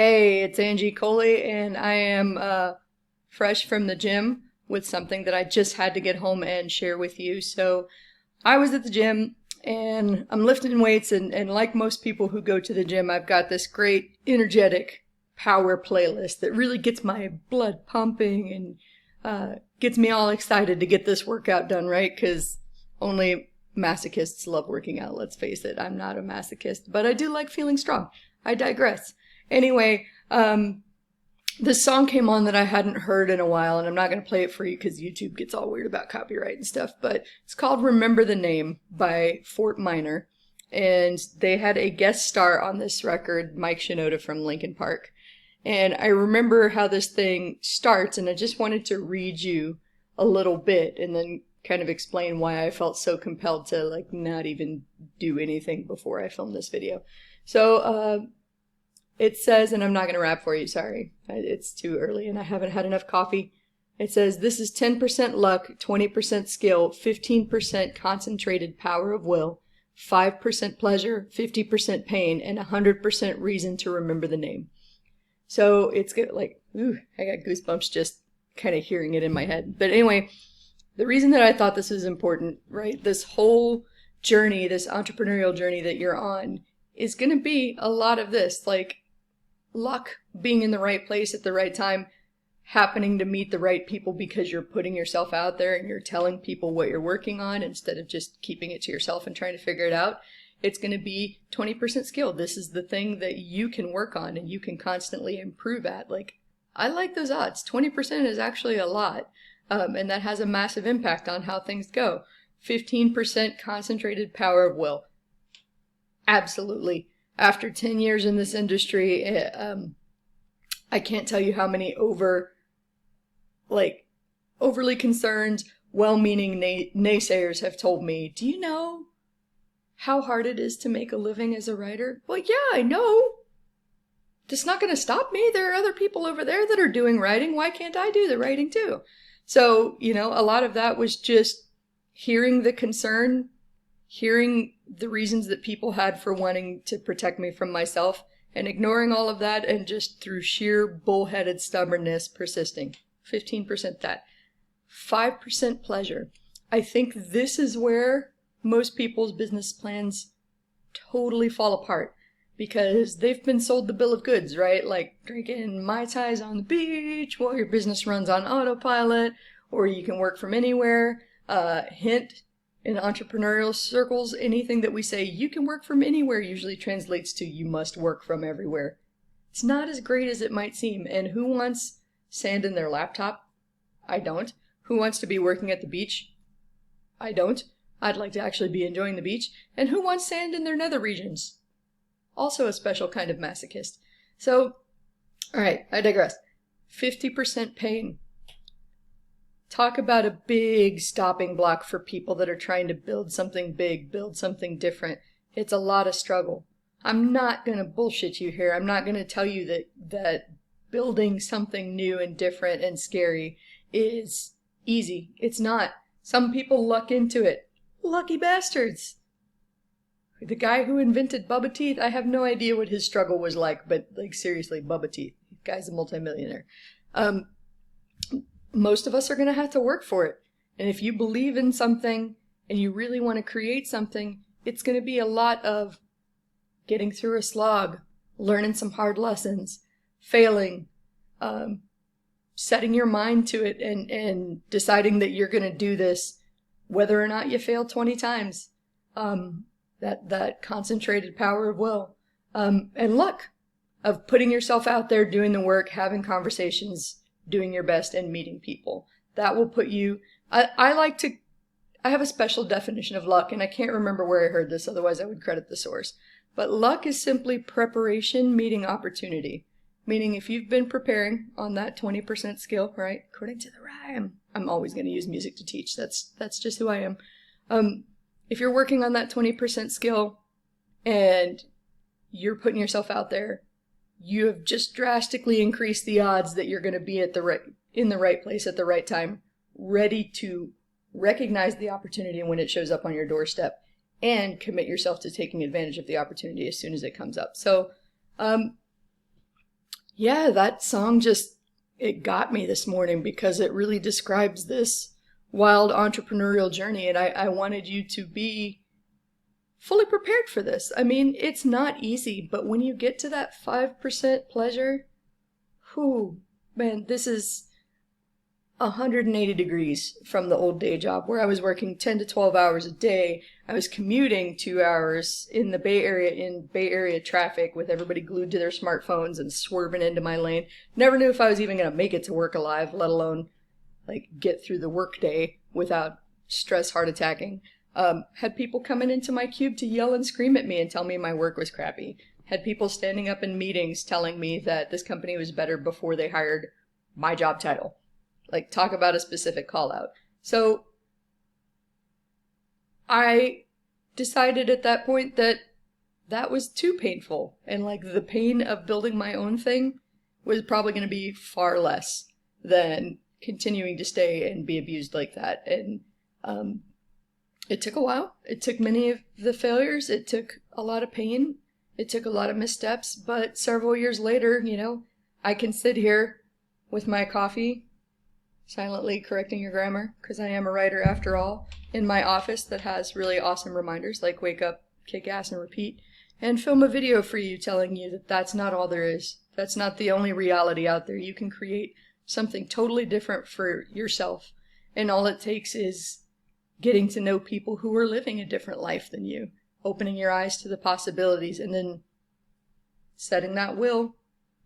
Hey, it's Angie Coley, and I am fresh from the gym with something that I just had to get home and share with you. So, I was at the gym and I'm lifting weights, and like most people who go to the gym, I've got this great, energetic power playlist that really gets my blood pumping and gets me all excited to get this workout done, right? Because only masochists love working out, let's face it. I'm not a masochist, but I do like feeling strong. I digress. Anyway, this song came on that I hadn't heard in a while, and I'm not going to play it for you because YouTube gets all weird about copyright and stuff, but it's called Remember the Name by Fort Minor, and they had a guest star on this record, Mike Shinoda from Linkin Park. And I remember how this thing starts, and I just wanted to read you a little bit and then kind of explain why I felt so compelled to like not even do anything before I filmed this video. So, it says, and I'm not going to rap for you, sorry. It's too early and I haven't had enough coffee. It says, this is 10% luck, 20% skill, 15% concentrated power of will, 5% pleasure, 50% pain, and 100% reason to remember the name. So it's good, like, ooh, I got goosebumps just kind of hearing it in my head. But anyway, the reason that I thought this was important, right, this whole journey, this entrepreneurial journey that you're on, is going to be a lot of this, like, luck, being in the right place at the right time, happening to meet the right people because you're putting yourself out there and you're telling people what you're working on instead of just keeping it to yourself and trying to figure it out. It's going to be 20% skill. This is the thing that you can work on and you can constantly improve at. Like, I like those odds. 20% is actually a lot. And that has a massive impact on how things go. 15% concentrated power of will. Absolutely. After 10 years in this industry, I can't tell you how many overly concerned, well-meaning naysayers have told me, do you know how hard it is to make a living as a writer? Well, yeah, I know. That's not going to stop me. There are other people over there that are doing writing. Why can't I do the writing too? So, a lot of that was just hearing the concern, hearing the reasons that people had for wanting to protect me from myself, and ignoring all of that and just through sheer bullheaded stubbornness persisting. 15% that. 5% pleasure. I think this is where most people's business plans totally fall apart because they've been sold the bill of goods, right? Like drinking Mai Tais on the beach while your business runs on autopilot, or you can work from anywhere. Hint, in entrepreneurial circles, anything that we say you can work from anywhere usually translates to you must work from everywhere. It's not as great as it might seem. And who wants sand in their laptop? I don't. Who wants to be working at the beach? I don't. I'd like to actually be enjoying the beach. And who wants sand in their nether regions? Also a special kind of masochist. So, alright, I digress. 50% pain. Talk about a big stopping block for people that are trying to build something big, build something different. It's a lot of struggle. I'm not going to bullshit you here. I'm not going to tell you that building something new and different and scary is easy. It's not. Some people luck into it. Lucky bastards. The guy who invented Bubba Teeth, I have no idea what his struggle was like, but like seriously, Bubba Teeth. The guy's a multimillionaire. Most of us are going to have to work for it. And if you believe in something and you really want to create something, it's going to be a lot of getting through a slog, learning some hard lessons, failing, setting your mind to it and deciding that you're going to do this whether or not you fail 20 times. That concentrated power of will. And luck of putting yourself out there, doing the work, having conversations, doing your best and meeting people. That will put you, I have a special definition of luck, and I can't remember where I heard this, otherwise I would credit the source. But luck is simply preparation meeting opportunity. Meaning if you've been preparing on that 20% skill, right, according to the rhyme, I'm always going to use music to teach. That's just who I am. If you're working on that 20% skill and you're putting yourself out there, you have just drastically increased the odds that you're going to be in the right place at the right time, ready to recognize the opportunity when it shows up on your doorstep and commit yourself to taking advantage of the opportunity as soon as it comes up. So Yeah, that song just, it got me this morning because it really describes this wild entrepreneurial journey. And I wanted you to be fully prepared for this. I mean, it's not easy, but when you get to that 5% pleasure, whew, man, this is 180 degrees from the old day job where I was working 10 to 12 hours a day. I was commuting 2 hours in the Bay Area in Bay Area traffic with everybody glued to their smartphones and swerving into my lane. Never knew if I was even going to make it to work alive, let alone like get through the workday without stress heart attacking. Had people coming into my cube to yell and scream at me and tell me my work was crappy. Had people standing up in meetings telling me that this company was better before they hired my job title. Like, talk about a specific call out. So I decided at that point that that was too painful. And like the pain of building my own thing was probably going to be far less than continuing to stay and be abused like that. And it took a while. It took many of the failures. It took a lot of pain. It took a lot of missteps. But several years later, I can sit here with my coffee, silently correcting your grammar, because I am a writer after all, in my office that has really awesome reminders like wake up, kick ass, and repeat, and film a video for you telling you that that's not all there is. That's not the only reality out there. You can create something totally different for yourself, and all it takes is getting to know people who are living a different life than you, opening your eyes to the possibilities, and then setting that will,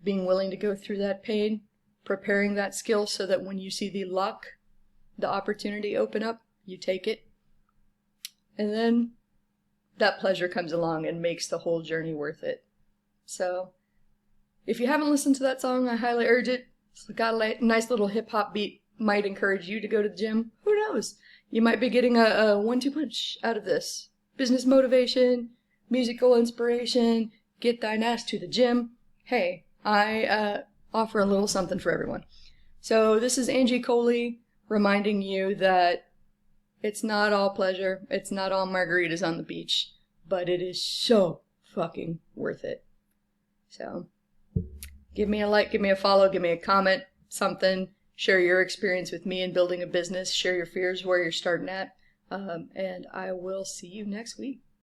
being willing to go through that pain, preparing that skill so that when you see the luck, the opportunity open up, you take it. And then that pleasure comes along and makes the whole journey worth it. So if you haven't listened to that song, I highly urge it. It's got a nice little hip hop beat, might encourage you to go to the gym. Who knows? You might be getting a 1-2 punch out of this. Business motivation, musical inspiration, get thine ass to the gym. Hey, I offer a little something for everyone. So this is Angie Coley reminding you that it's not all pleasure, it's not all margaritas on the beach, but it is so fucking worth it. So give me a like, give me a follow, give me a comment, something. Share your experience with me in building a business. Share your fears, where you're starting at. And I will see you next week.